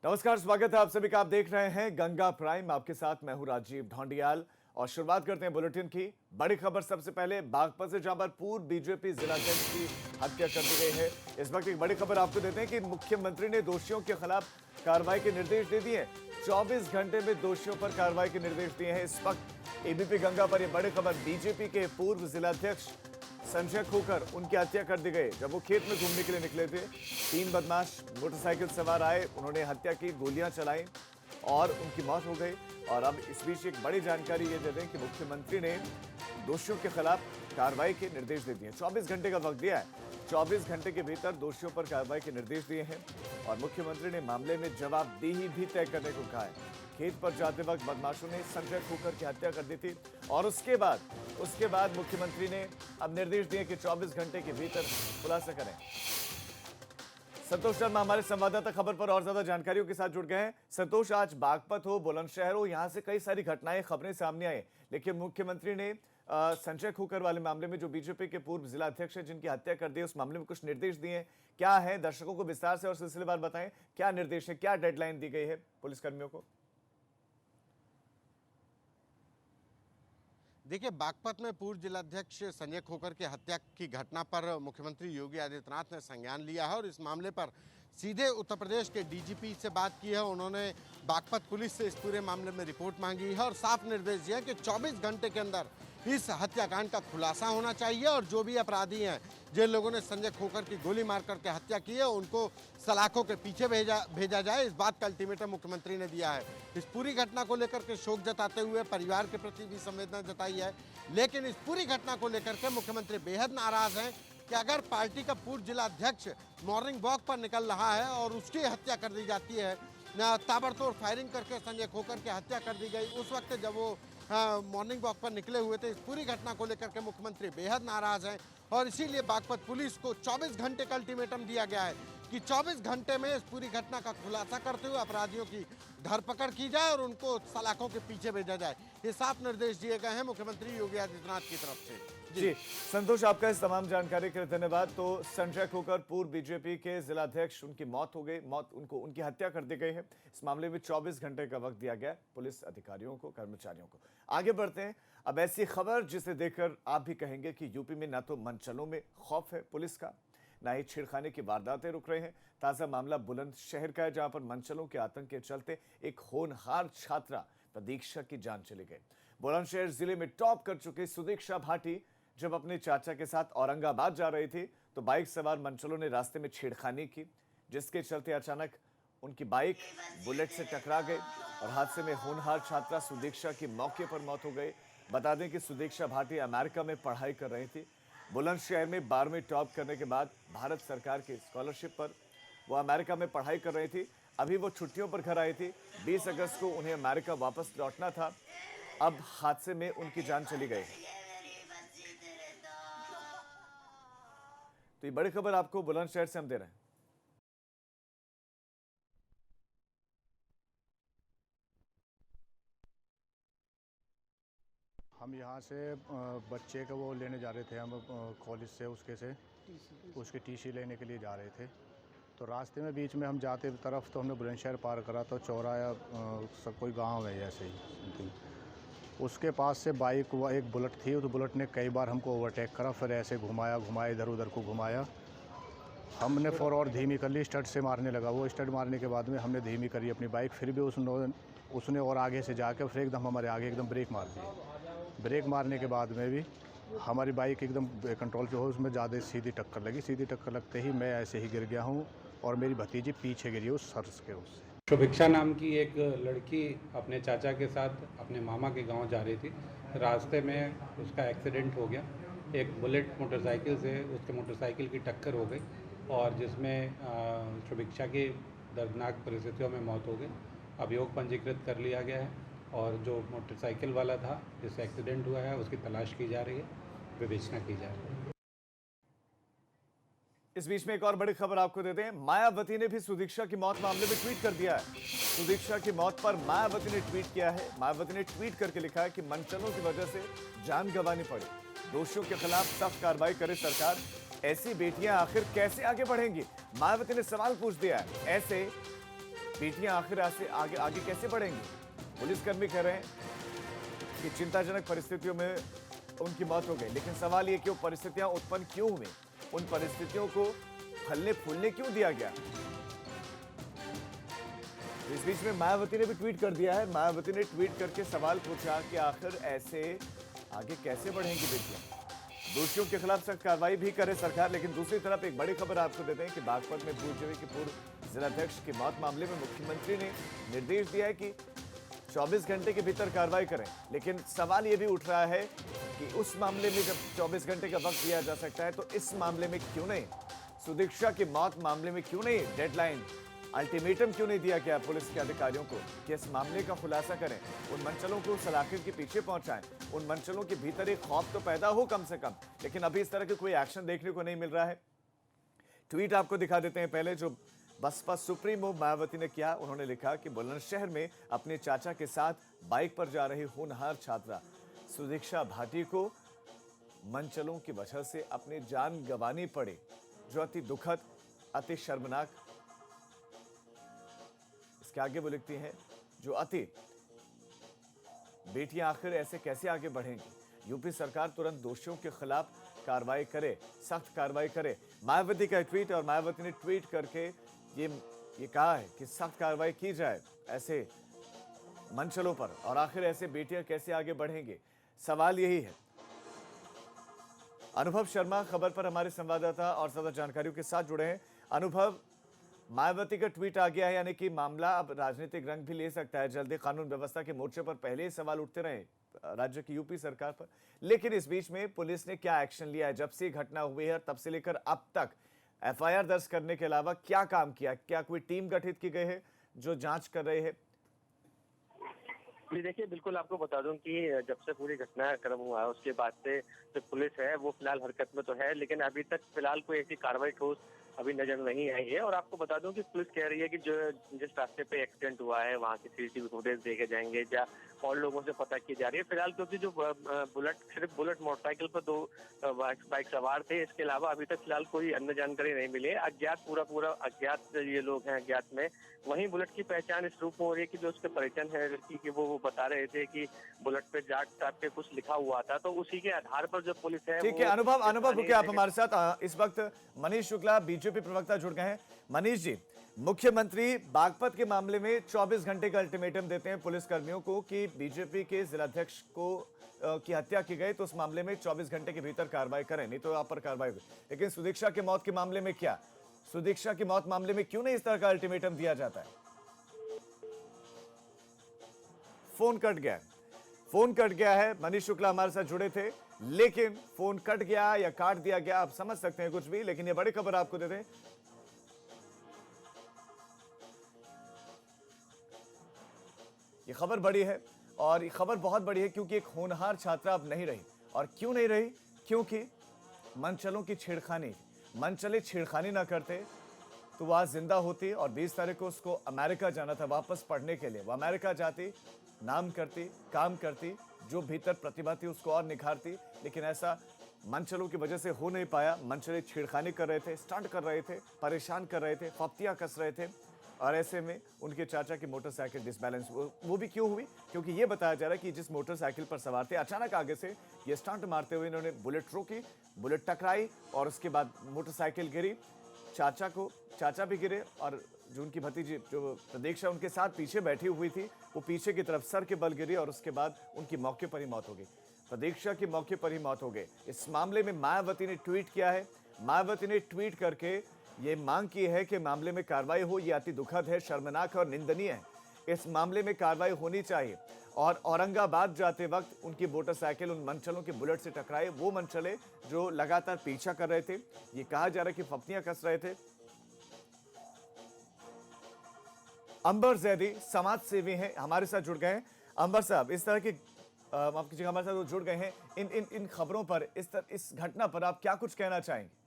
नमस्कार, स्वागत है आप सभी का। आप देख रहे हैं गंगा प्राइम। आपके साथ मैं हूं राजीव ढोंडियाल और शुरुआत करते हैं बुलेटिन की। बड़ी खबर सबसे पहले बागपत से, जहां पर पूर्व बीजेपी जिलाध्यक्ष की हत्या कर दी गई है। इस वक्त एक बड़ी खबर आपको देते हैं कि मुख्यमंत्री ने दोषियों के खिलाफ कार्रवाई के निर्देश दे दिए। 24 घंटे में दोषियों पर कार्रवाई के निर्देश दिए हैं। इस वक्त एबीपी गंगा पर यह बड़ी खबर, बीजेपी के पूर्व जिलाध्यक्ष संजय खोकर, उनकी हत्या कर दी गई जब वो खेत में घूमने के लिए निकले थे। 3 बदमाश मोटरसाइकिल सवार आए, उन्होंने हत्या की, गोलियां चलाई और उनकी मौत हो गई। और अब इस बीच एक बड़ी जानकारी ये दे दें कि मुख्यमंत्री ने दोषियों के खिलाफ कार्रवाई के निर्देश दे दिए। 24 घंटे का वक्त दिया है। 24 घंटे के भीतर दोषियों पर कार्रवाई के निर्देश दिए हैं और मुख्यमंत्री ने मामले में जवाबदेही भी तय करने को कहा है। खेत पर जाते वक्त बदमाशों ने संजय खोकर की हत्या कर दी थी और उसके बाद मुख्यमंत्री ने अब निर्देश दिए कि 24 घंटे के भीतर खुलासा करें। संतोष शर्मा हमारे संवाददाता खबर पर और ज्यादा जानकारियों के साथ जुड़ गए हैं। संतोष, आज बागपत हो, बुलंदशहर हो, यहां से कई सारी घटनाएं, खबरें सामने आई, लेकिन मुख्यमंत्री ने संजय खोकर वाले मामले में जो बीजेपी के पूर्व जिला अध्यक्ष हैं जिनकी हत्या कर दी, उस मामले में कुछ निर्देश दिए हैं। क्या है, दर्शकों को विस्तार से और सिलसिलेवार बताएं, क्या निर्देश है, क्या डेडलाइन दी गई है पुलिसकर्मियों को? देखिए, बागपत में पूर्व जिलाध्यक्ष संजय खोकर की हत्या की घटना पर मुख्यमंत्री योगी आदित्यनाथ ने संज्ञान लिया है और इस मामले पर सीधे उत्तर प्रदेश के डीजीपी से बात की है। उन्होंने बागपत पुलिस से इस पूरे मामले में रिपोर्ट मांगी है और साफ निर्देश दिया कि 24 घंटे के अंदर इस हत्याकांड का खुलासा होना चाहिए और जो भी अपराधी हैं, जिन लोगों ने संजय खोकर की गोली मार करके हत्या की है, उनको सलाखों के पीछे भेजा जाए। इस बात का अल्टीमेटम मुख्यमंत्री ने दिया है। इस पूरी घटना को लेकर के शोक जताते हुए परिवार के प्रति भी संवेदना जताई है, लेकिन इस पूरी घटना को लेकर के मुख्यमंत्री बेहद नाराज हैं कि अगर पार्टी का पूर्व जिलाध्यक्ष मॉर्निंग वॉक पर निकल रहा है और उसकी हत्या कर दी जाती है, ताबड़तोड़ फायरिंग करके संजय खोकर की हत्या कर दी गई उस वक्त जब वो मॉर्निंग वॉक पर निकले हुए थे। इस पूरी घटना को लेकर के मुख्यमंत्री बेहद नाराज हैं और इसीलिए बागपत पुलिस को 24 घंटे का अल्टीमेटम दिया गया है कि 24 घंटे में इस पूरी घटना का खुलासा करते हुए अपराधियों की धरपकड़ की जाए और उनको सलाखों के पीछे भेजा जाए। ये साफ निर्देश दिए गए हैं मुख्यमंत्री योगी आदित्यनाथ की तरफ से। जी संतोष, आपका इस तमाम जानकारी के लिए धन्यवाद। तो संजय खोकर पूर्व बीजेपी के जिलाध्यक्ष, उनकी मौत हो गई, उनकी हत्या कर दी गई है। इस मामले में 24 घंटे का वक्त दिया गया है पुलिस अधिकारियों को, कर्मचारियों को। आगे बढ़ते हैं। अब ऐसी खबर जिसे देखकर आप भी कहेंगे कि यूपी में ना तो मनचलों में खौफ है पुलिस का, ना ही छेड़खानी की वारदातें रुक रहे हैं। ताजा मामला बुलंदशहर का है, जहां पर मनचलों के आतंक के चलते एक होनहार छात्रा प्रतीक्षा की जान चली गई। बुलंदशहर जिले में टॉप कर चुकी सुदीक्षा भाटी जब अपने चाचा के साथ औरंगाबाद जा रही थी तो बाइक सवार मनचलों ने रास्ते में छेड़खानी की, जिसके चलते अचानक उनकी बाइक बुलेट से टकरा गई और हादसे में होनहार छात्रा सुदीक्षा की मौके पर मौत हो गई। बता दें कि सुदीक्षा भाटी अमेरिका में पढ़ाई कर रही थी। बुलंदशहर में 12वीं टॉप करने के बाद भारत सरकार की स्कॉलरशिप पर वो अमेरिका में पढ़ाई कर रही थी। अभी वो छुट्टियों पर घर आई थी। 20 अगस्त को उन्हें अमेरिका वापस लौटना था। अब हादसे में उनकी जान चली गई। तो ये बड़ी खबर आपको बुलंदशहर से हम दे रहे हैं। हम यहाँ से बच्चे का वो लेने जा रहे थे, हम कॉलेज से उसके टीसी लेने के लिए जा रहे थे। तो रास्ते में बीच में हम जाते तरफ तो हमने बुलंदशहर पार करा तो चौराया सब कोई गांव है ऐसे ही। उसके पास से बाइक एक बुलेट थी, उस बुलेट ने कई बार हमको ओवरटेक करा, फिर ऐसे घुमाया इधर उधर को घुमाया। हमने फॉर और धीमी कर ली, स्टड से मारने लगा वो। स्टड मारने के बाद में हमने धीमी करी अपनी बाइक, फिर भी उसने और आगे से जाकर फिर एकदम हमारे आगे एकदम ब्रेक मार दी। ब्रेक मारने के बाद में भी हमारी बाइक एकदम कंट्रोल पे हो, उसमें ज़्यादा सीधी टक्कर लगी। सीधी टक्कर लगते ही मैं ऐसे ही गिर गया हूँ और मेरी भतीजी पीछे गिरी उस सर्स के उससे। शुभिक्षा नाम की एक लड़की अपने चाचा के साथ अपने मामा के गांव जा रही थी। रास्ते में उसका एक्सीडेंट हो गया। एक बुलेट मोटरसाइकिल से उसके मोटरसाइकिल की टक्कर हो गई और जिसमें शुभिक्षा की दर्दनाक परिस्थितियों में मौत हो गई। अभियोग पंजीकृत कर लिया गया है और जो मोटरसाइकिल वाला था जिससे एक्सीडेंट हुआ है उसकी तलाश की जा रही है, विवेचना की जा रही है। इस बीच में एक और बड़ी खबर आपको देते हैं। मायावती ने भी सुदीक्षा की मौत मामले में ट्वीट कर दिया है। सुदीक्षा की मौत पर मायावती ने ट्वीट किया है। मायावती ने ट्वीट करके लिखा है कि मनचलों की वजह से जान गंवानी पड़ी, दोषियों के खिलाफ सख्त कार्रवाई करे सरकार। ऐसी बेटियां आखिर कैसे आगे बढ़ेंगी? मायावती ने सवाल पूछ दिया है। ऐसे बेटियां आखिर ऐसे आगे आगे कैसे बढ़ेंगी? पुलिसकर्मी कह रहे हैं कि चिंताजनक परिस्थितियों में उनकी मौत हो गई, लेकिन सवाल ये कि वो परिस्थितियां उत्पन्न क्यों हुई, उन परिस्थितियों को फलने फूलने क्यों दिया गया? इस बीच में मायावती ने भी ट्वीट कर दिया है। मायावती ने ट्वीट करके सवाल पूछा कि आखिर ऐसे आगे कैसे बढ़ेंगी बेटियां? दोषियों के खिलाफ सख्त कार्रवाई भी करे सरकार। लेकिन दूसरी तरफ एक बड़ी खबर आपको देते हैं कि बागपत में बीजेपी के पूर्व जिलाध्यक्ष की मौत मामले में मुख्यमंत्री ने निर्देश दिया है कि 24 घंटे के भीतर कार्रवाई करें। लेकिन सवाल यह भी उठ रहा है कि उस मामले में जब 24 घंटे का वक्त दिया जा सकता है तो इस मामले में क्यों नहीं? सुदीक्षा की मौत मामले में क्यों नहीं डेडलाइन, अल्टीमेटम क्यों नहीं दिया गया पुलिस के अधिकारियों को कि इस मामले का खुलासा करें, उन मंचलों को सलाखियों के पीछे पहुंचाएं, उन मंचलों के भीतर एक खौफ तो पैदा हो कम से कम। लेकिन अभी इस तरह के कोई एक्शन देखने को नहीं मिल रहा है। ट्वीट आपको दिखा देते हैं पहले, जो बसपा सुप्रीमो मायावती ने किया। उन्होंने लिखा कि बुलंदशहर में अपने चाचा के साथ बाइक पर जा रही होनहार छात्रा सुदीक्षा भाटी को मंचलों की वजह से अपनी जान गंवानी पड़ी, जो अति दुखद, अति शर्मनाक। इसके आगे वो लिखती हैं, जो अति बेटियां आखिर ऐसे कैसे आगे बढ़ेंगी? यूपी सरकार तुरंत दोषियों के खिलाफ कार्रवाई करे, सख्त कार्रवाई करे। मायावती का ट्वीट, और मायावती ने ट्वीट करके ये कहा है कि सख्त कार्रवाई की जाए ऐसे मंचलों पर। और आखिर ऐसे बेटियां कैसे आगे बढ़ेंगे, सवाल यही है। अनुभव शर्मा खबर पर हमारे संवाददाता और ज्यादा जानकारियों के साथ जुड़े हैं। अनुभव, मायावती का ट्वीट आ गया है, यानी कि मामला अब राजनीतिक रंग भी ले सकता है जल्दी। कानून व्यवस्था के मोर्चे पर पहले ही सवाल उठते रहे राज्य की यूपी सरकार पर, लेकिन इस बीच में पुलिस ने क्या एक्शन लिया है? जब से घटना हुई है तब से लेकर अब तक एफआईआर दर्ज करने के अलावा क्या काम किया? क्या कोई टीम गठित की गई है जो जांच कर रही है? जी देखिए, बिल्कुल आपको बता दूं कि जब से पूरी घटनाक्रम हुआ है उसके बाद से जो पुलिस है वो फिलहाल हरकत में तो है, लेकिन अभी तक फिलहाल कोई ऐसी कार्रवाई ठोस अभी नजर नहीं आई है। और आपको बता दूं कि पुलिस कह रही है कि जो जिस रास्ते पे एक्सीडेंट हुआ है वहाँ के सीसीटीवी फुटेज देखे जाएंगे या और लोगों से पता की जा रही है फिलहाल, क्योंकि जो सिर्फ बुलेट मोटरसाइकिल पर 2 बाइक सवार थे, इसके अलावा अभी तक फिलहाल कोई अन्य जानकारी नहीं मिली है। अज्ञात पूरा अज्ञात ये लोग हैं, अज्ञात में। वहीं बुलेट की पहचान इस रूप में हो रही है कि जो उसके परिचय है लड़की की, वो बता रहे थे कि बुलेट पे जाट टाइप के कुछ लिखा हुआ था, तो उसी के आधार पर जो पुलिस है। ठीक है अनुभव रुकिए आप हमारे साथ। इस वक्त मनीष शुक्ला बीजेपी प्रवक्ता जुड़ गए हैं। मनीष जी, मुख्यमंत्री बागपत के मामले में 24 घंटे का अल्टीमेटम देते हैं पुलिस कर्मियों को कि बीजेपी के जिलाध्यक्ष को की हत्या की गई तो उस मामले में 24 घंटे के भीतर कार्रवाई करें, नहीं तो आप पर कार्रवाई होगी। लेकिन सुदीक्षा की मौत के मामले में क्या? सुदीक्षा की मौत मामले में क्यों नहीं इस तरह का अल्टीमेटम दिया जाता है? फोन कट गया है। मनीष शुक्ला हमारे साथ जुड़े थे, लेकिन फोन कट गया या काट दिया गया, आप समझ सकते हैं कुछ भी। लेकिन ये बड़ी खबर आपको देते हैं। ये खबर बड़ी है, और ये खबर बहुत बड़ी है क्योंकि एक होनहार छात्रा अब नहीं रही। और क्यों नहीं रही? क्योंकि मंचलों की छेड़खानी, मंचले छेड़खानी ना करते तो वह जिंदा होती और 20 तारीख को उसको अमेरिका जाना था वापस पढ़ने के लिए। वो अमेरिका जाती, नाम करती, काम करती, जो भीतर प्रतिभा थी उसको और निखारती। लेकिन ऐसा मंचलों की वजह से हो नहीं पाया। मंचले छेड़खानी कर रहे थे, स्टंट कर रहे थे, परेशान कर रहे थे, फप्तियां कस रहे थे। और ऐसे में उनके चाचा की मोटरसाइकिल डिसबैलेंस, वो भी क्यों हुई? क्योंकि ये बताया जा रहा है कि जिस मोटरसाइकिल पर सवार थे, अचानक आगे से ये स्टंट मारते हुए इन्होंने बुलेट रोकी, बुलेट टकराई और उसके बाद मोटरसाइकिल गिरी। चाचा भी गिरे, और जो उनकी भतीजी जो प्रतीक्षा उनके साथ पीछे बैठी हुई थी, वो पीछे की तरफ सर के बल गिरी और उसके बाद उनकी मौके पर ही मौत हो गई। प्रतीक्षा की मौके पर ही मौत हो गई। इस मामले में मायावती ने ट्वीट किया है। मायावती ने ट्वीट करके ये मांग की है कि मामले में कार्रवाई हो। ये अति दुखद है, शर्मनाक और निंदनीय है। इस मामले में कार्रवाई होनी चाहिए। और औरंगाबाद जाते वक्त उनकी मोटरसाइकिल उन मंचलों के बुलेट से टकराए, वो मंचले जो लगातार पीछा कर रहे थे। ये कहा जा रहा है कि फप्तियां कस रहे थे। अंबर जैदी समाज सेवी हैं, हमारे साथ जुड़ गए हैं। अंबर साहब, इस तरह की माफ कीजिएगा, हमारे साथ जुड़ गए हैं। इन खबरों पर, इस घटना पर आप क्या कुछ कहना चाहेंगे?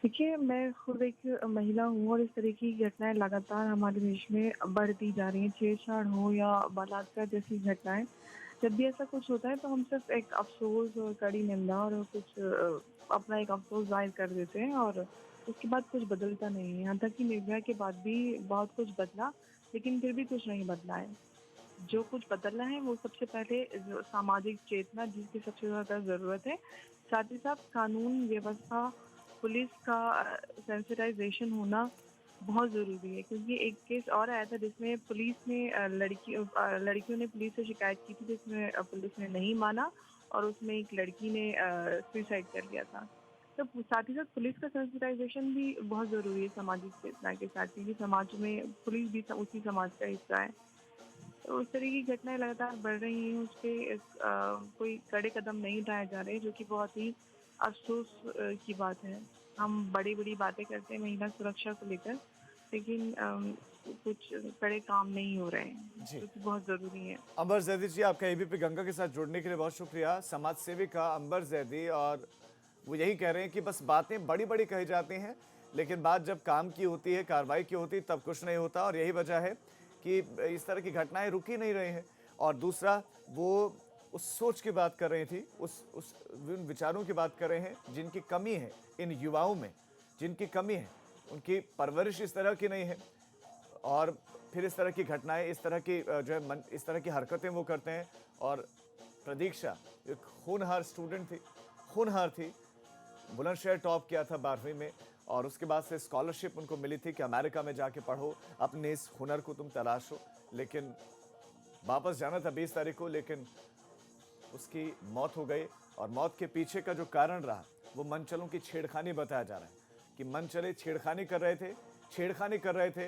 देखिए, मैं खुद एक महिला हूँ और इस तरह की घटनाएं लगातार हमारे देश में बढ़ती जा रही हैं। छेड़छाड़ हो या बलात्कार जैसी घटनाएं, जब भी ऐसा कुछ होता है तो हम सिर्फ एक अफसोस और कड़ी निंदा और कुछ अपना एक अफसोस जाहिर कर देते हैं और उसके बाद कुछ बदलता नहीं है। यहाँ तक कि निर्भया के बाद भी बहुत कुछ बदला, लेकिन फिर भी कुछ नहीं बदला है। जो कुछ बदलना है वो सबसे पहले जो सामाजिक चेतना जिसकी सबसे ज़्यादा ज़रूरत है, साथ ही साथ कानून व्यवस्था, पुलिस का सेंसिटाइजेशन होना बहुत ज़रूरी है। क्योंकि एक केस और आया था जिसमें पुलिस ने लड़कियों ने पुलिस से शिकायत की थी, जिसमें पुलिस ने नहीं माना और उसमें एक लड़की ने सुसाइड कर लिया था। तो साथ ही साथ पुलिस का सेंसिटाइजेशन भी बहुत ज़रूरी है सामाजिक चेतना के साथ, क्योंकि समाज में पुलिस भी उसी समाज का हिस्सा है। तो उस तरह की घटनाएं लगातार बढ़ रही हैं, उस पे कोई कड़े कदम नहीं उठाए जा रहे, जो कि बहुत ही अफसोस की बात है। हम बड़ी-बड़ी बातें करते हैं महिला सुरक्षा को लेकर, लेकिन कुछ कड़े काम नहीं हो रहे हैं, जी। जो कि बहुत ज़रूरी है। अंबर जैदी जी, आपका एबीपी गंगा के साथ जुड़ने के लिए बहुत शुक्रिया। समाज सेविका अंबर जैदी, और वो यही कह रहे हैं कि बस बातें बड़ी-बड़ी कही जाती हैं, लेकिन बात जब काम की होती है, कार्रवाई की होती है, तब कुछ नहीं होता। और यही वजह है कि इस तरह की घटनाएं रुक ही नहीं रही हैं। और दूसरा, वो उस सोच की बात कर रही थी, उस उन विचारों की बात कर रहे हैं जिनकी कमी है इन युवाओं में, जिनकी कमी है, उनकी परवरिश इस तरह की नहीं है, और फिर इस तरह की घटनाएं, इस तरह की जो है इस तरह की हरकतें वो करते हैं। और प्रतीक्षा एक होनहार स्टूडेंट थी, होनहार थी, बुलंदशहर टॉप किया था 12वीं में, और उसके बाद से स्कॉलरशिप उनको मिली थी कि अमेरिका में जाके पढ़ो, अपने इस हुनर को तुम तलाशो। लेकिन वापस जाना था 20 तारीख को, लेकिन उसकी मौत हो गई। और मौत के पीछे का जो कारण रहा वो मनचलों की छेड़खानी बताया जा रहा है कि मनचले छेड़खानी कर रहे थे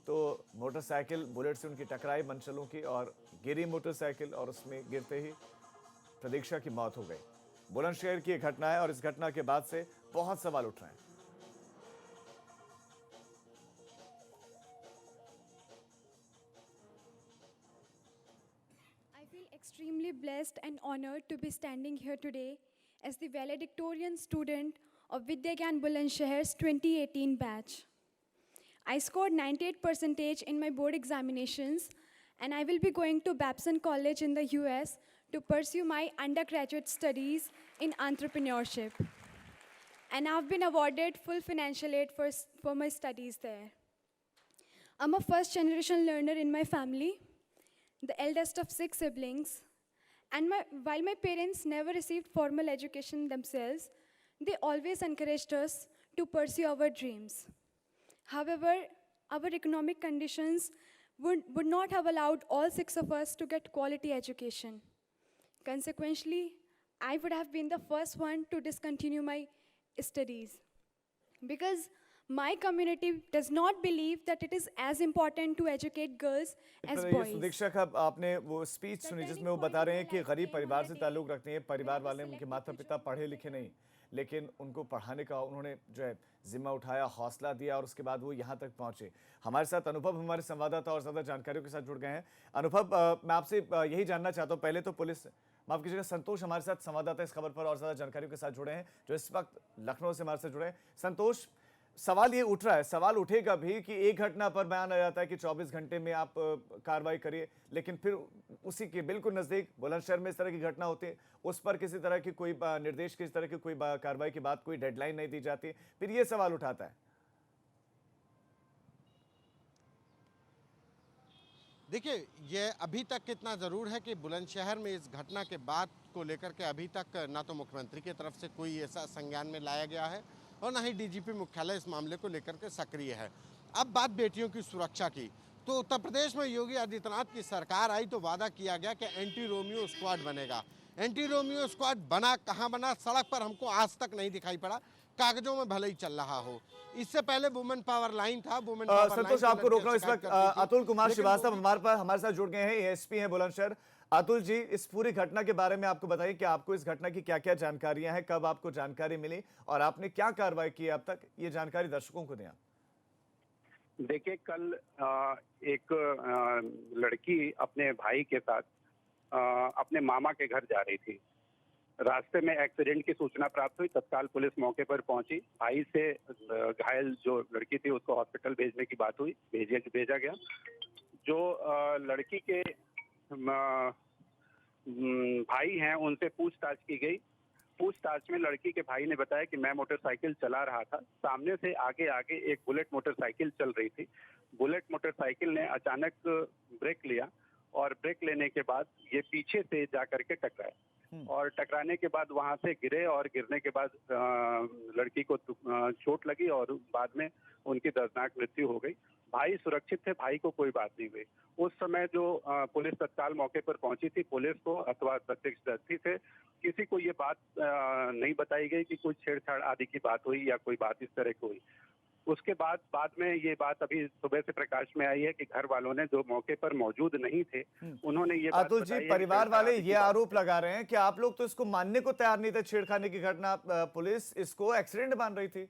तो मोटरसाइकिल बुलेट से उनकी टकराई मनचलों की, और गिरी मोटरसाइकिल, और उसमें गिरते ही प्रतीक्षा की मौत हो गई। बुलंदशहर की एक घटना है, और इस घटना के बाद से बहुत सवाल उठ रहे हैं। I feel extremely blessed and honored to be standing here today as the valedictorian student of Vidyagyan Bulandshahar's 2018 batch. I scored 98% in my board examinations, and I will be going to Babson College in the US to pursue my undergraduate studies in entrepreneurship. And I've been awarded full financial aid for my studies there. I'm a first generation learner in my family, the eldest of 6 siblings, and while my parents never received formal education themselves, they always encouraged us to pursue our dreams. However, our economic conditions would not have allowed all 6 of us to get quality education. Consequently, I would have been the first one to discontinue my studies, because my community does not believe that it is as important to educate girls as ये boys. Sudiksha का आपने वो speech सुनी जिसमें वो बता रहे हैं कि गरीब परिवार से ताल्लुक़ रखते हैं, परिवार वाले, उनके माता पिता पढ़े लिखे नहीं, लेकिन उनको पढ़ाने का उन्होंने जो है जिम्मा उठाया, हौसला दिया, और उसके बाद वो यहाँ तक पहुँचे। हमारे साथ अनुभव, हमारे संवाददाता, और ज़्यादा जानकारियों के साथ जुड़ गए हैं। अनुभव, मैं आपसे यही जानना चाहता हूँ, पहले तो पुलिस, माफ़ कीजिएगा, संतोष हमारे साथ संवाददाता इस खबर पर और ज़्यादा जानकारियों के साथ जुड़े हैं, जो इस वक्त लखनऊ से हमारे साथ जुड़े हैं। संतोष, सवाल ये उठ रहा है, सवाल उठेगा भी कि एक घटना पर बयान आ जाता है कि 24 घंटे में आप कार्रवाई करिए, लेकिन फिर उसी के बिल्कुल नज़दीक बुलंदशहर में इस तरह की घटना होती है, उस पर किसी तरह की कोई निर्देश, किसी तरह की कोई कार्रवाई की बात, कोई डेडलाइन नहीं दी जाती, फिर ये सवाल उठाता है। देखिए, ये अभी तक कितना ज़रूर है कि बुलंदशहर में इस घटना के बाद को लेकर के अभी तक ना तो मुख्यमंत्री की तरफ से कोई ऐसा संज्ञान में लाया गया है, और ना ही डीजीपी मुख्यालय इस मामले को लेकर के सक्रिय है। अब बात बेटियों की सुरक्षा की, तो उत्तर प्रदेश में योगी आदित्यनाथ की सरकार आई तो वादा किया गया कि एंटी रोमियो स्क्वाड बनेगा। एंटी रोमियो स्क्वाड बना, कहाँ बना? सड़क पर हमको आज तक नहीं दिखाई पड़ा, कागजों में भले ही चल रहा हो। इससे पहले वुमेन पावर लाइन था, वुमेन पावर लाइन। संतोष, आपको रोक रहा हूं इस वक्त। अतुल कुमार श्रीवास्तव हमारे साथ जुड़ गए हैं, एएसपी हैं बुलंदशहर। अतुल जी, इस पूरी घटना के बारे में आपको बताइए कि आपको इस घटना की क्या क्या जानकारियां हैं, कब आपको जानकारी मिली, और आपने क्या कार्रवाई की अब तक, ये जानकारी दर्शकों को दें आप। देखिए, कल एक लड़की अपने भाई के साथ अपने मामा के घर जा रही थी। रास्ते में एक्सीडेंट की सूचना प्राप्त हुई, तत्काल पुलिस मौके पर पहुंची। भाई से घायल जो लड़की थी उसको हॉस्पिटल भेजने की बात हुई, भेजा गया। जो लड़की के भाई हैं उनसे पूछताछ की गई, पूछताछ में लड़की के भाई ने बताया कि मैं मोटरसाइकिल चला रहा था, सामने से आगे आगे एक बुलेट मोटरसाइकिल चल रही थी। बुलेट मोटरसाइकिल ने अचानक ब्रेक लिया और ब्रेक लेने के बाद ये पीछे से जा करके टकराए और टकराने के बाद वहां से गिरे और गिरने के बाद लड़की को चोट लगी और बाद में उनकी दर्दनाक मृत्यु हो गई। भाई सुरक्षित थे, भाई को कोई बात नहीं हुई। उस समय जो पुलिस तत्काल मौके पर पहुंची थी, पुलिस को अथवा प्रत्यक्षदर्शी थे, किसी को ये बात नहीं बताई गई कि कोई छेड़छाड़ आदि की बात हुई या कोई बात इस तरह की हुई। उसके बाद में ये बात अभी सुबह से प्रकाश में आई है कि घर वालों ने जो मौके पर मौजूद नहीं थे, उन्होंने ये बात अतुल बताई जी, है परिवार कि वाले ये आरोप लगा रहे हैं कि आप लोग तो इसको मानने को तैयार नहीं थे, छेड़खानी की घटना, पुलिस इसको एक्सीडेंट मान रही थी।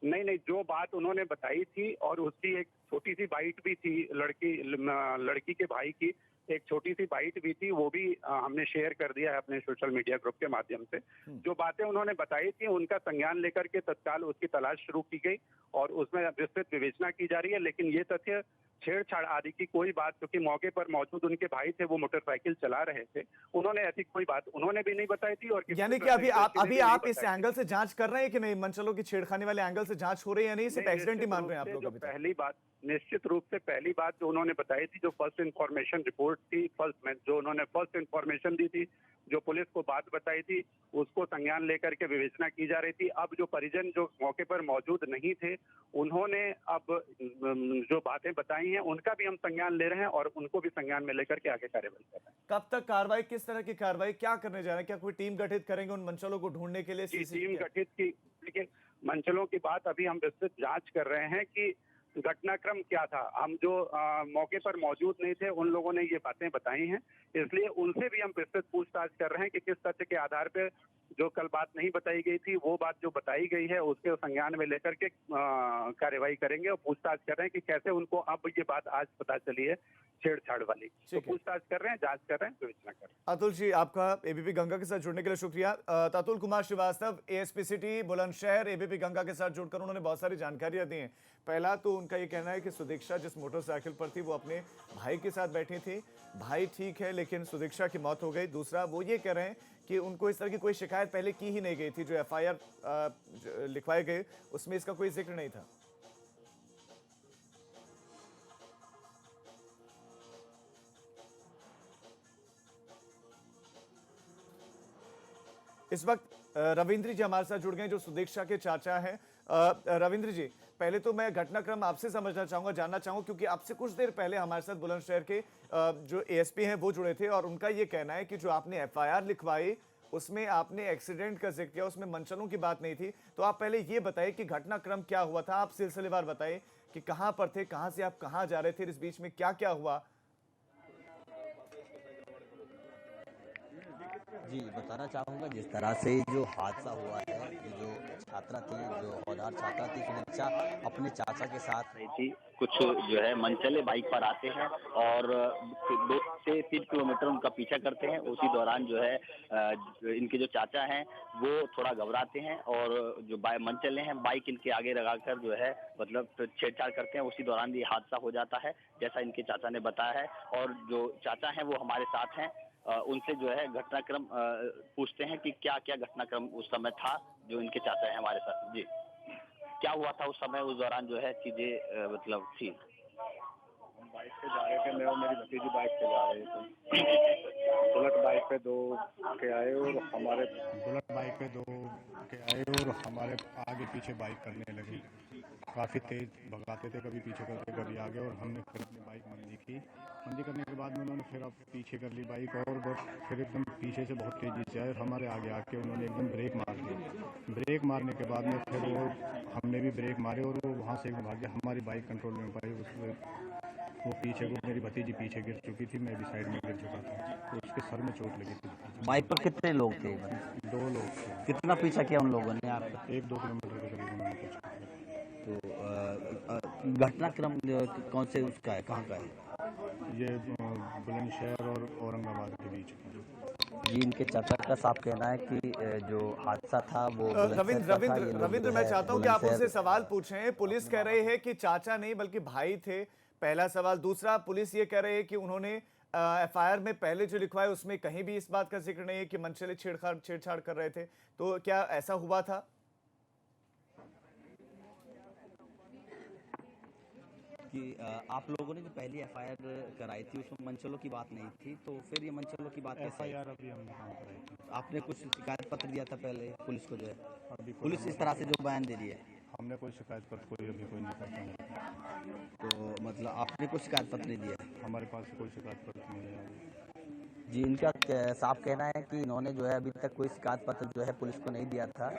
नहीं, जो बात उन्होंने बताई थी और उसकी एक छोटी सी बाइट भी थी, लड़की के भाई की एक छोटी सी बाइट भी थी, वो भी हमने शेयर कर दिया है अपने सोशल मीडिया ग्रुप के माध्यम से। जो बातें उन्होंने बताई थी उनका संज्ञान लेकर के तत्काल उसकी तलाश शुरू की गई और उसमें विस्तृत विवेचना की जा रही है। लेकिन ये तथ्य छेड़छाड़ आदि की कोई बात, क्योंकि मौके पर मौजूद उनके भाई थे, वो मोटरसाइकिल चला रहे थे, उन्होंने ऐसी कोई बात उन्होंने भी नहीं बताई थी। और यानी कि अभी आप इस एंगल से जांच कर रहे हैं कि नहीं, मनचलों की छेड़खानी वाले एंगल से जांच हो रही है या नहीं, सिर्फ एक्सीडेंट ही मान रहे हैं आप लोग अभी तक? पहली बात, निश्चित रूप से पहली बात जो उन्होंने बताई थी, जो फर्स्ट इंफॉर्मेशन रिपोर्ट थी, जो उन्होंने फर्स्ट इंफॉर्मेशन दी थी, जो पुलिस को बात बताई थी, उसको संज्ञान लेकर के विवेचना की जा रही थी। अब जो परिजन जो मौके पर मौजूद नहीं थे, उन्होंने अब जो बातें बताई हैं उनका भी हम संज्ञान ले रहे हैं और उनको भी संज्ञान में लेकर के आगे कार्रवाई कर रहे हैं। कब तक कार्रवाई, किस तरह की कार्रवाई, क्या करने जा रहे हैं? क्या कोई टीम गठित करेंगे उन मंचलों को ढूंढने के लिए? टीम गठित की, लेकिन मंचलों की बात अभी हम विस्तृत जांच कर रहे हैं कि घटनाक्रम क्या था। हम जो मौके पर मौजूद नहीं थे, उन लोगों ने ये बातें बताई हैं, इसलिए उनसे भी हम विस्तृत पूछताछ कर रहे हैं कि किस तथ्य के आधार पर जो कल बात नहीं बताई गई थी, वो बात जो बताई गई है उसके संज्ञान में लेकर के कार्रवाई करेंगे और पूछताछ कर रहे हैं कि कैसे उनको अब ये बात आज पता चली है छेड़छाड़ वाली। तो पूछताछ कर रहे हैं, जांच कर रहे हैं, विवेचना कर रहे हैं। अतुल जी, आपका एबीपी गंगा के साथ जुड़ने के लिए शुक्रिया। Atul Kumar Srivastava, ASP city Bulandshahr, ABP Ganga के साथ जुड़कर उन्होंने बहुत सारी जानकारियां दी हैं। पहला तो उनका ये कहना है कि सुदीक्षा जिस मोटरसाइकिल पर थी वो अपने भाई के साथ बैठी थी, भाई ठीक है लेकिन सुदीक्षा की मौत हो गई। दूसरा, वो ये कह रहे हैं कि उनको इस तरह की कोई शिकायत पहले की ही नहीं गई थी, जो एफआईआर लिखवाए गए उसमें इसका कोई जिक्र नहीं था। इस वक्त रविंद्र जी हमारे साथ जुड़ गए जो सुदीक्षा के चाचा हैं। रविंद्र जी, पहले तो मैं घटनाक्रम आपसे समझना चाहूंगा, जानना चाहूंगा, क्योंकि आपसे कुछ देर पहले हमारे साथ बुलंदशहर के जो एएसपी हैं वो जुड़े थे और उनका ये कहना है कि जो आपने एफआईआर लिखवाई उसमें आपने एक्सीडेंट का जिक्र किया, उसमें मंचलों की बात नहीं थी। तो आप पहले ये बताइए कि घटनाक्रम क्या हुआ था, आप सिलसिलेवार बताइए कि कहां पर थे, कहां से आप कहां जा रहे थे, इस बीच में क्या क्या हुआ। जी, बताना चाहूँगा जिस तरह से जो हादसा हुआ है, जो छात्रा थी, जो हौलदार छात्रा थी सुदीक्षा अपने चाचा के साथ रही थी। कुछ जो है मनचले बाइक पर आते हैं और 2 से 3 किलोमीटर उनका पीछा करते हैं। उसी दौरान जो है इनके जो चाचा हैं वो थोड़ा घबराते हैं और जो मनचले हैं बाइक इनके आगे लगाकर जो है मतलब छेड़छाड़ करते हैं। उसी दौरान ये हादसा हो जाता है, जैसा इनके चाचा ने बताया है। और जो चाचा हैं वो हमारे साथ हैं, उनसे जो है घटनाक्रम पूछते हैं कि क्या क्या घटनाक्रम उस समय था, जो इनके चाचा है हमारे साथ। जी, क्या हुआ था उस समय, उस दौरान जो है चीजें मतलब थी? हम बाइक पे जा रहे थे, मैं और मेरी भतीजी बाइक पे जा रहे थे। बुलेट बाइक पे दो के आए और हमारे आगे पीछे बाइक करने लगे। काफ़ी तेज भगाते थे, कभी पीछे करते कभी आगे, और हमने फिर अपनी बाइक मंदी करने के बाद में उन्होंने फिर अब पीछे कर ली बाइक और बस फिर एकदम पीछे से बहुत तेज़ी से आए और हमारे आगे आके उन्होंने एकदम ब्रेक मार दी। ब्रेक मारने के बाद में फिर वो हमने भी ब्रेक मारे और वो वहाँ से भाग गया। हमारी बाइक कंट्रोल में पाई, उसमें वो पीछे को मेरी भतीजी पीछे गिर चुकी थी, मैं भी साइड में गिर चुका था, तो उसके सर में चोट लगी थी। बाइक पर कितने लोग थे? 2 लोग थे। कितना पीछा किया उन लोगों ने आपका? 1-2 किलोमीटर के करीब उन्होंने पीछा किया। तो घटनाक्रम कौन से उसका है, कहाँ का है? ये बुलंदशहर और औरंगाबाद के बीच में। जी, इनके चाचा का साफ कहना है कि जो हादसा था वो रविंद्र, मैं चाहता हूं कि आप उनसे सवाल पूछें। पुलिस कह रही है कि चाचा नहीं बल्कि भाई थे, पहला सवाल। दूसरा, पुलिस ये कह रही है कि उन्होंने एफआईआर में पहले जो लिखवा है उसमें कहीं भी इस बात का जिक्र नहीं है कि मनचले छेड़छाड़ कर रहे थे, तो क्या ऐसा हुआ था? कि आप लोगों ने जो पहली एफआईआर कराई थी उसमें मंचलों की बात नहीं थी, तो फिर ये मंचलों की बात कैसे आई? एफआईआर अभी हमने कहाँ कराई थी? आपने कुछ शिकायत पत्र दिया था पहले पुलिस को, जो है अभी पुलिस इस तरह से जो बयान दे रही है, हमने कोई शिकायत पत्र कोई नहीं करता। तो मतलब आपने कोई शिकायत पत्र नहीं दिया? हमारे पास कोई शिकायत पत्र नहीं है। जी, इनका साफ कहना है कि इन्होंने जो है अभी तक कोई शिकायत पत्र जो है पुलिस को नहीं दिया था।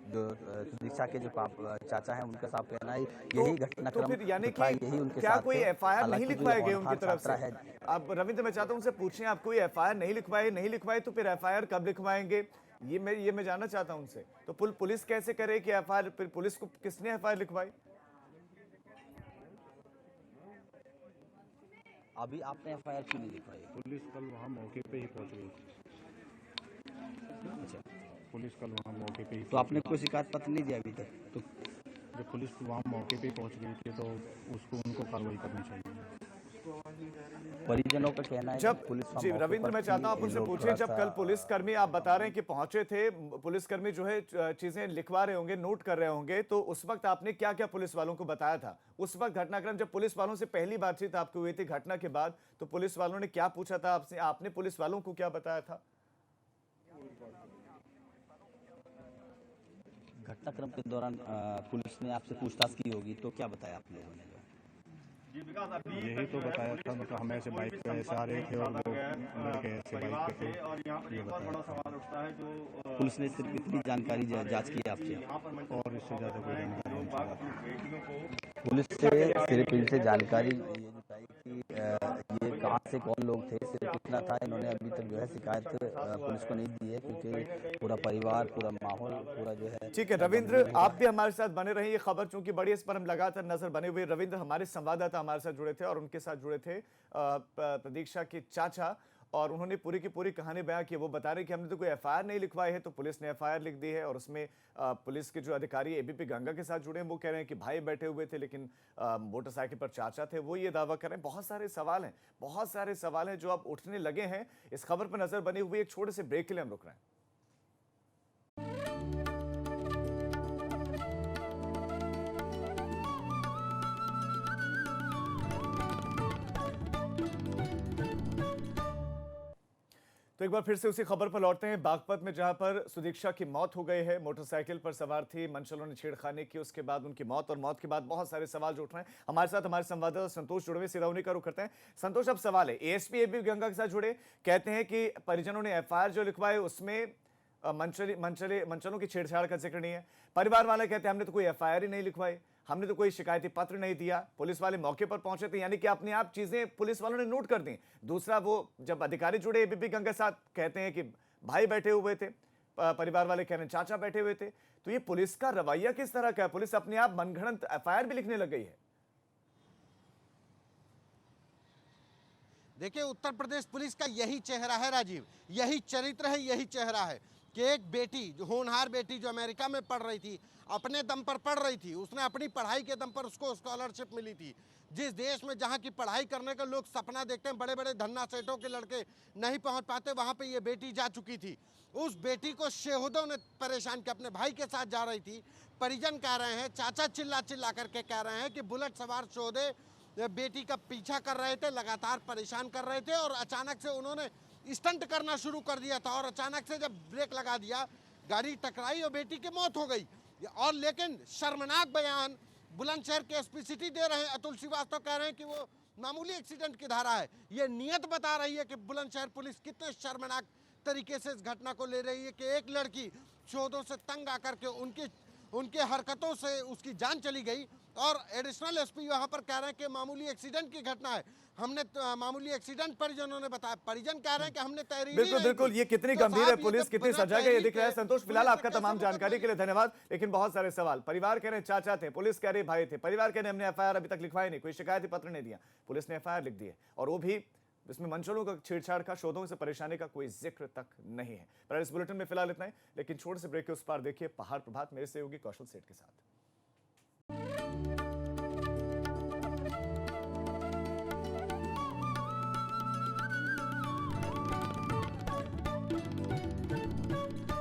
जो सुदीक्षा के जो चाचा हैं उनका साफ कहना है यही घटनाक्रम तो फिर यानी कि यही उनके क्या साथ कोई एफआईआर नहीं लिखवाए गए उनकी तरफ से? है। अब रविंद्र, मैं चाहता हूं उनसे पूछें, आप कोई एफआईआर नहीं लिखवाए तो फिर एफआईआर कब लिखवाएंगे? ये मैं जानना चाहता हूं उनसे। तो पुलिस कैसे करे कि एफआईआर, फिर पुलिस को किसने एफआईआर लिखवाई? अभी आपने एफआईआर क्यों नहीं लिखवाई? पुलिस कल वहाँ मौके पे ही पहुँच गई। अच्छा, पुलिस कल वहाँ मौके पे ही, तो आपने कोई शिकायत पत्र नहीं दिया अभी तक? तो जब पुलिस वहाँ मौके पे ही पहुँच गई थी तो उनको कार्रवाई करनी चाहिए। परिजनों का कहना है जब पुलिस जी रविंद्र, मैं चाहता हूं आप उनसे पूछें, जब कल पुलिसकर्मी आप बता रहे हैं कि पहुंचे थे, पुलिसकर्मी जो है चीजें लिखवा रहे होंगे, नोट कर रहे होंगे, तो उस वक्त आपने क्या क्या पुलिस वालों को बताया था? उस वक्त घटनाक्रम, जब पुलिस वालों से पहली बातचीत आपकी हुई थी घटना के बाद, तो पुलिस वालों ने क्या पूछा था आपसे? आपने पुलिस वालों को क्या बताया था? घटनाक्रम के दौरान पुलिस ने आपसे पूछताछ की होगी, तो क्या बताया आप लोगों ने? यही तो बताया था, मतलब हम ऐसे बाइक पे ऐसे आ रहे थे और वो लड़के ऐसे बाइक पे थे, ये बताया था। पुलिस ने सिर्फ इतनी जानकारी जांच की आपसे, और इससे ज़्यादा कोई जानकारी नहीं। पुलिस से सिर्फ इनसे जानकारी ये जुटाई कि ये कहाँ से कौन लोग थे, सिर्फ इतना था। इन्होंने अभी तक जो है शिकायत पुलिस को नहीं दी है, क्योंकि पूरा परिवार, पूरा माहौल, पूरा जो है। ठीक है रविंद्र, आप भी हमारे साथ बने रहे। ये खबर चूंकि बड़ी, इस पर हम लगातार नजर बने हुए। रविंद्र हमारे संवाददाता हमारे साथ जुड़े थे और उनके साथ जुड़े थे प्रतीक्षा के चाचा, और उन्होंने पूरी की पूरी कहानी बयां की। वो बता रहे कि हमने तो कोई एफआईआर नहीं लिखवाई है, तो पुलिस ने एफआईआर लिख दी है। और उसमें पुलिस के जो अधिकारी एबीपी गंगा के साथ जुड़े हैं, वो कह रहे हैं कि भाई बैठे हुए थे, लेकिन मोटरसाइकिल पर चाचा थे, वो ये दावा कर रहे हैं। बहुत सारे सवाल हैं जो अब उठने लगे हैं। इस खबर पर नजर बनी हुई। एक छोटे से ब्रेक के लिए हम रुक रहे हैं। तो एक बार फिर से उसी खबर पर लौटते हैं। बागपत में जहां पर सुदीक्षा की मौत हो गई है, मोटरसाइकिल पर सवार थी, मनचलों ने छेड़खानी की, उसके बाद उनकी मौत, और मौत के बाद बहुत सारे सवाल जो उठ रहे हैं। हमारे साथ हमारे संवाददाता संतोष जुड़े हुए, सीधा उन्हीं का रुख करते हैं। संतोष, अब सवाल है, एएसपी एबीपी गंगा के साथ जुड़े, कहते हैं कि परिजनों ने एफआईआर जो लिखवाए उसमें मनचलों की छेड़छाड़ का जिक्र नहीं है। परिवार वाले कहते हैं हमने तो कोई एफआईआर ही नहीं लिखवाई, हमने तो कोई शिकायती पत्र नहीं दिया। पुलिस वाले मौके पर पहुंचे थे, यानी कि अपने आप चीजें पुलिस वालों ने नोट कर दी। दूसरा, वो जब अधिकारी जुड़े एबीपी गंगा के साथ, कहते हैं कि भाई बैठे हुए थे, परिवार वाले कह रहे हैं चाचा बैठे हुए थे। तो ये पुलिस का रवैया किस तरह का है? पुलिस अपने आप मनगढ़ंत एफआईआर भी लिखने लग गई है। देखिए, उत्तर प्रदेश पुलिस का यही चेहरा है राजीव, यही चरित्र है, यही चेहरा है कि एक बेटी, जो होनहार बेटी, जो अमेरिका में पढ़ रही थी, अपने दम पर पढ़ रही थी, उसने अपनी पढ़ाई के दम पर उसको स्कॉलरशिप मिली थी। जिस देश में जहाँ की पढ़ाई करने का लोग सपना देखते हैं, बड़े बड़े धन्ना सेठों के लड़के नहीं पहुँच पाते, वहाँ पे ये बेटी जा चुकी थी। उस बेटी को शेहूदों ने परेशान किया, अपने भाई के साथ जा रही थी। परिजन कह रहे हैं, चाचा चिल्ला चिल्ला करके कह रहे हैं कि बुलेट सवार शेहूदे बेटी का पीछा कर रहे थे, लगातार परेशान कर रहे थे, और अचानक से उन्होंने स्टंट करना शुरू कर दिया था। और अचानक से जब ब्रेक लगा दिया, गाड़ी टकराई और बेटी की मौत हो गई। और लेकिन शर्मनाक बयान बुलंदशहर के एसपी सिटी दे रहे हैं। अतुल श्रीवास्तव कह रहे हैं कि वो मामूली एक्सीडेंट की धारा है। ये नियत बता रही है कि बुलंदशहर पुलिस कितने शर्मनाक तरीके से इस घटना को ले रही है कि एक लड़की शोधों से तंग आकर के उनके हरकतों से उसकी जान चली गई। और एडिशनल एसपी यहाँ पर कह रहे हैं कि मामूली एक्सीडेंट की घटना है, हमने मामूली एक्सीडेंट परिजनों ने बताया। परिजन कह रहे हैं कि हमने तहरीर बिल्कुल, ये कितनी गंभीर है, पुलिस कितनी सजग है, ये दिख रहा है। संतोष, फिलहाल आपका तमाम जानकारी के लिए धन्यवाद। लेकिन बहुत सारे सवाल, परिवार कह रहे हैं चाचा थे, पुलिस कह रही भाई थे, परिवार कह रहे हमने एफआईआर अभी तक लिखवाई नहीं, कोई शिकायती पत्र नहीं दिया, पुलिस ने एफआईआर लिख दी है, और वो भी इसमें मनचलों का छेड़छाड़ का, शोधों से परेशानी का कोई जिक्र तक नहीं है। पर इस बुलेटिन में फिलहाल इतना ही, लेकिन छोटे से ब्रेक के उस पार देखिए पहाड़ प्रभात मेरे सहयोगी कौशल सेठ के साथ। है।